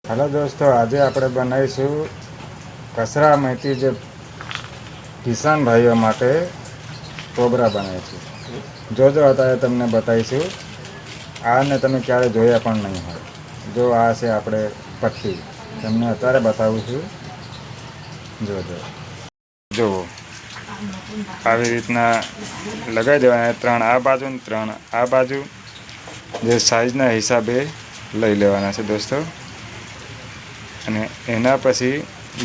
Hello दोस्तों, आज આપણે બનાવીશું કસરા મેથી જે કિસાન ભાઈઓ માટે કોબરા બનાવે છે। જોજો અત્યારે તમને બતાવીશું। આને તમે ક્યારે જોયા પણ નહીં હોય। જો આ છે આપણે પટ્ટી, તમને અત્યારે બતાવું છું। જોજો, જુઓ આવી રીતના લગાવી દેવાના। 3 આ બાજુ ને 3 આ બાજુ, જે સાઈઝના હિસાબે લઈ લેવાના છે દોસ્તો। અને એના પછી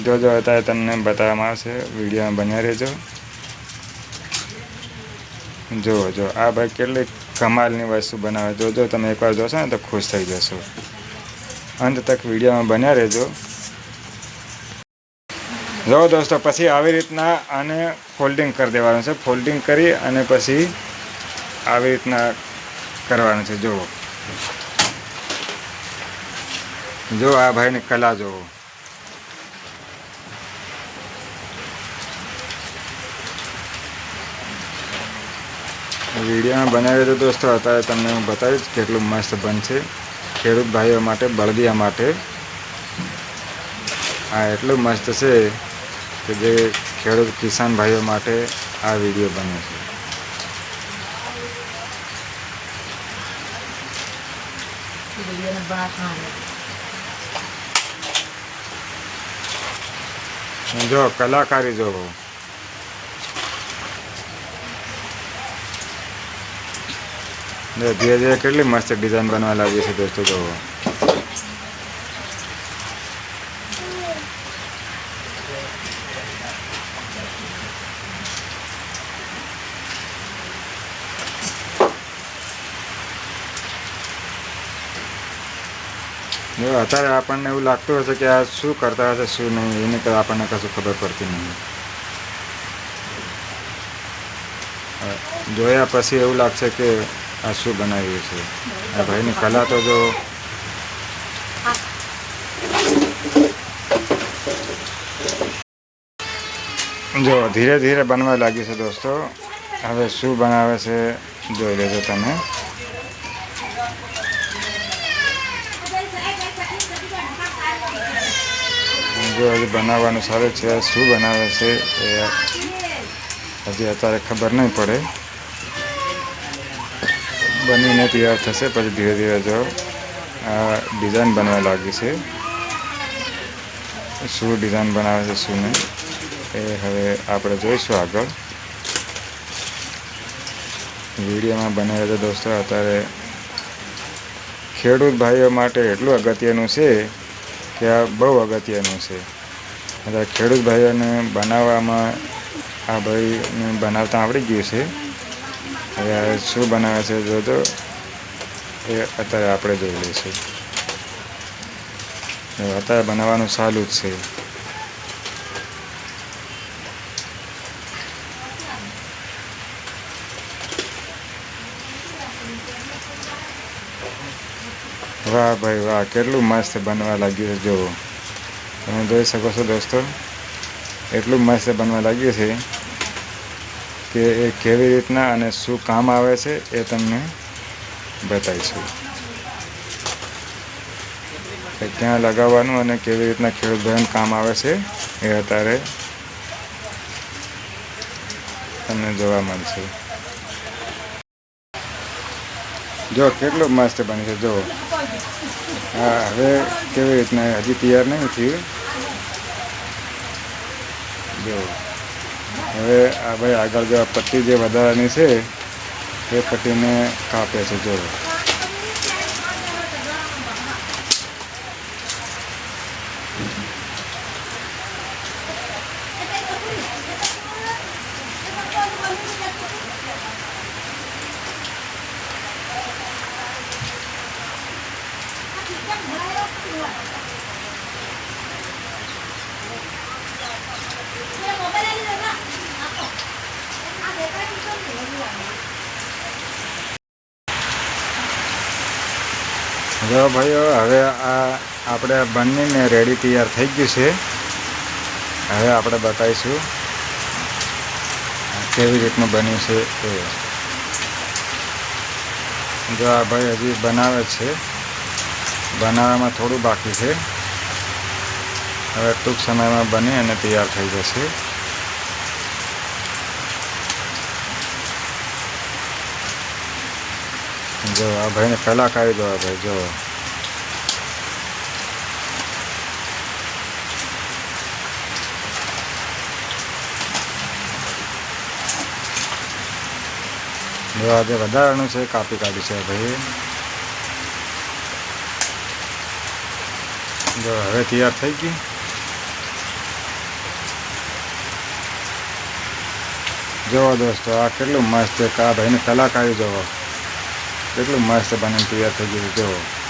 જોજો અત્યારે તમને બતાવવામાં આવશે, વિડીયોમાં બન્યા રહેજો। જુઓ જો આ ભાઈ કેટલી કમાલની વસ્તુ બનાવે, જોજો તમે એકવાર જોશો ને તો ખુશ થઈ જશો। અંત તક વિડીયોમાં બન્યા રહેજો। જો દોસ્તો, પછી આવી રીતના આને ફોલ્ડિંગ કરી દેવાનું છે। ફોલ્ડિંગ કરી અને પછી આવી રીતના કરવાનું છે। જુઓ જો આ ભાઈની કલા જુઓ। વિડીયોમાં બનાવી તો દોસ્તો અત્યારે તમને હું બતાવીશ કેટલું મસ્ત બનશે ખેડૂત ભાઈઓ માટે, બળદિયા માટે। આ એટલું મસ્ત છે કે જે ખેડૂત કિસાન ભાઈઓ માટે આ વિડીયો બને છે। જો કલાકારી જો ધીરે ધીરે કેટલી મસ્ત ડિઝાઇન બનવા લાગી છે દોસ્તો। જો અત્યારે આપણને એવું લાગતું હશે કે આ શું કરતા હશે શું નહીં, એની તો આપણને કશું ખબર પડતી નહીં। જોયા પછી એવું લાગશે કે આ શું બનાવ્યું છે। આ ભાઈની કલા તો જો ધીરે ધીરે બનવા લાગી છે દોસ્તો। હવે શું બનાવે છે જોઈ લેજો તમે। જો હજી બનાવવાનું સારું છે, શું બનાવે છે એ હજી અત્યારે ખબર નહીં પડે। બનીને તૈયાર થશે પછી ધીરે ધીરે જો આ ડિઝાઇન બનવા લાગી છે। શું ડિઝાઇન બનાવે છે શું નહીં એ હવે આપણે જોઈશું આગળ। વિડીયોમાં બનાવે તો દોસ્તો અત્યારે ખેડૂત ભાઈઓ માટે એટલું અગત્યનું છે કે આ બહુ અગત્યનું છે। અત્યારે ખેડૂત ભાઈઓને બનાવવામાં આ ભાઈને બનાવતા આવડી ગયું છે। હવે શું બનાવે છે જોજો, એ અત્યારે આપણે જોઈ લઈશું। અત્યારે બનાવવાનું ચાલુ જ છે। વાહ ભાઈ વાહ, કેટલું મસ્ત બનવા લાગ્યું છે। જુઓ તમે જોઈ શકો છો દોસ્તો, એટલું મસ્ત બનવા લાગ્યું છે કે એ કેવી રીતના અને શું કામ આવે છે એ તમને બતાવીશું। ક્યાં લગાવવાનું અને કેવી રીતના ખેડૂત ભાઈઓને કામ આવે છે એ અત્યારે તમને જોવા મળશે। જો કેટલું મસ્ત બને છે। જો હા, હવે કેવી રીતના હજી તૈયાર નહીં થયું। જો હવે આ ભાઈ આગળ જો પટ્ટી જે વધારાની છે એ પટ્ટીને કાપે છે। જો જો ભાઈઓ, હવે આ આપણે બંનેને રેડી તૈયાર થઈ ગયું છે। હવે આપણે બતાવીશું કેવી રીતનું બન્યું છે એ। જો આ ભાઈ હજી બનાવે છે, બનાવવામાં થોડું બાકી છે। હવે ટૂંક સમયમાં બની અને તૈયાર થઈ જશે. જો આ ભાઈને કલાકારી જો ભાઈ જો આજે વધારાનું છે કાપી કાઢી છે ભાઈ. જો હવે તૈયાર થઈ ગયું. જુઓ દોસ્તો આ કેટલું મસ્ત છે. આ ભાઈની કલાકારી જુઓ કેટલું મસ્ત બનીને તૈયાર થઈ ગયું. જુઓ